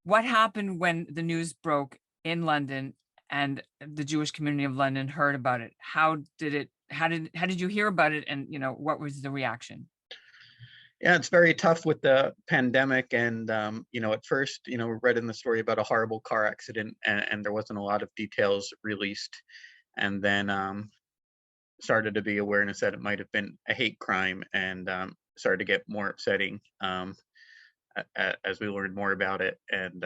What happened when the news broke in London and the Jewish community of London heard about it? How did you hear about it, and what was the reaction? Yeah, it's very tough with the pandemic. And, at first, we read in the story about a horrible car accident, and there wasn't a lot of details released. And then started to be awareness that it might have been a hate crime, and started to get more upsetting as we learned more about it. And,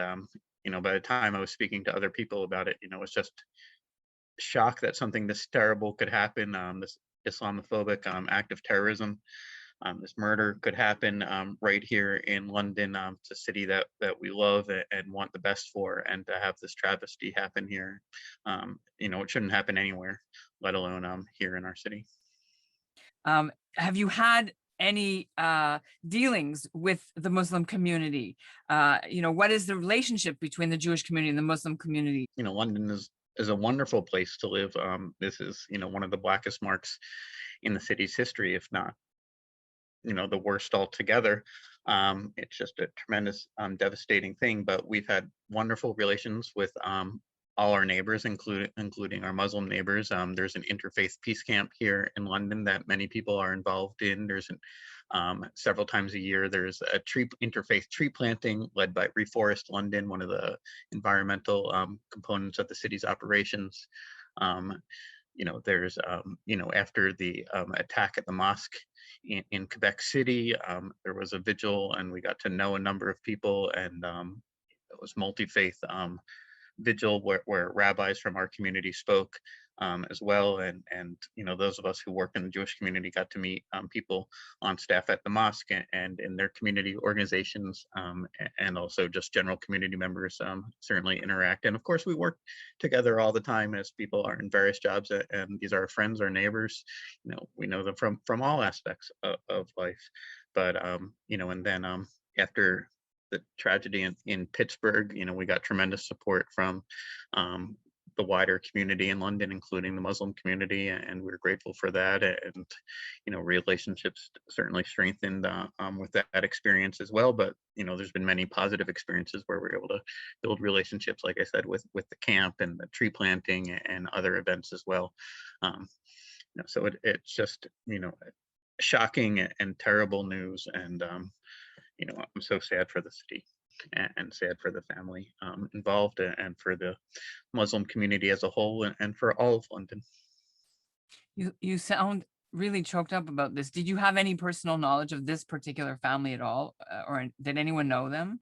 by the time I was speaking to other people about it, it was just shock that something this terrible could happen, this Islamophobic act of terrorism. This murder could happen right here in London. It's a city that we love and want the best for, and to have this travesty happen here, it shouldn't happen anywhere, let alone here in our city. Have you had any dealings with the Muslim community? What is the relationship between the Jewish community and the Muslim community? London is a wonderful place to live. This is one of the blackest marks in the city's history, if not the worst altogether. It's just a tremendous, devastating thing. But we've had wonderful relations with all our neighbors, including our Muslim neighbors. There's an interfaith peace camp here in London that many people are involved in. Several times a year, there's a interfaith tree planting led by Reforest London, one of the environmental components of the city's operations. Um, after the attack at the mosque in Quebec City, there was a vigil, and we got to know a number of people, and it was multi-faith vigil where rabbis from our community spoke as well. And those of us who work in the Jewish community got to meet people on staff at the mosque and in their community organizations, and also just general community members certainly interact. And of course, we work together all the time as people are in various jobs, and these are our friends, our neighbors. We know them from all aspects of life. But and then after the tragedy in Pittsburgh, we got tremendous support from the wider community in London, including the Muslim community, and we're grateful for that. And relationships certainly strengthened with that experience as well. But there's been many positive experiences where we're able to build relationships, like I said, with the camp and the tree planting and other events as well. So it's just shocking and terrible news. And I'm so sad for the city and sad for the family involved, and for the Muslim community as a whole, and for all of London. You sound really choked up about this. Did you have any personal knowledge of this particular family at all, or did anyone know them?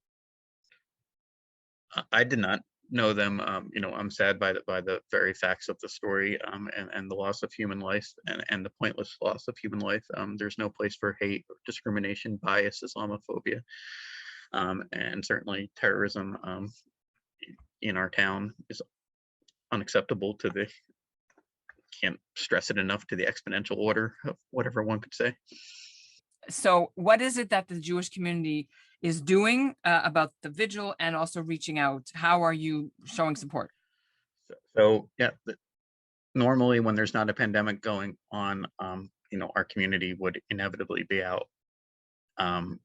I did not know them. I'm sad by the very facts of the story, and the loss of human life, and the pointless loss of human life. There's no place for hate, or discrimination, bias, Islamophobia, and certainly terrorism in our town is unacceptable to the can't stress it enough, to the exponential order of whatever one could say. So, what is it that the Jewish community is doing about the vigil, and also reaching out? How are you showing support? So yeah, normally when there's not a pandemic going on, our community would inevitably be out, um,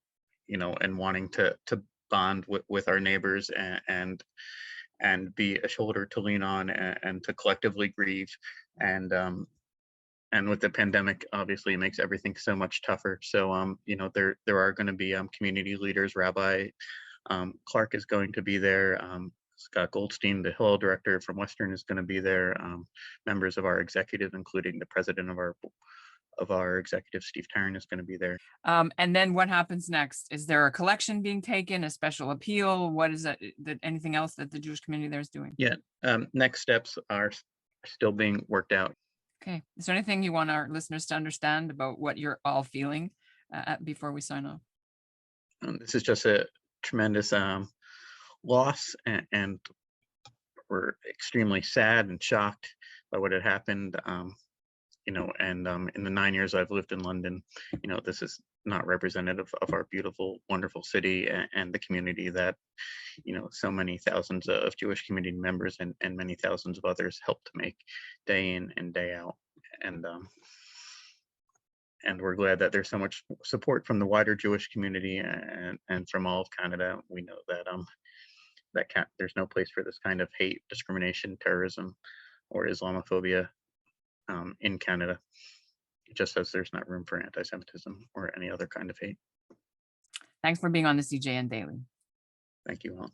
and wanting to bond with our neighbors, and be a shoulder to lean on, and to collectively grieve. And and with the pandemic, obviously, it makes everything so much tougher. So there are going to be community leaders. Rabbi Clark is going to be there. Scott Goldstein, the Hillel director from Western, is going to be there. Members of our executive, including the president of our executive, Steve Tarrant, is going to be there. And then what happens next? Is there a collection being taken, a special appeal? What is that? Anything else that the Jewish community there is doing? Yeah, next steps are still being worked out. Okay. Is there anything you want our listeners to understand about what you're all feeling before we sign off? This is just a tremendous loss, and we're extremely sad and shocked by what had happened. And in the 9 years I've lived in London, this is not representative of our beautiful, wonderful city, and the community that, so many thousands of Jewish community members, and many thousands of others help to make day in and day out. And and we're glad that there's so much support from the wider Jewish community, and from all of Canada. We know that there's no place for this kind of hate, discrimination, terrorism, or Islamophobia in Canada, just as there's not room for anti-Semitism or any other kind of hate. Thanks for being on the CJN Daily. Thank you all.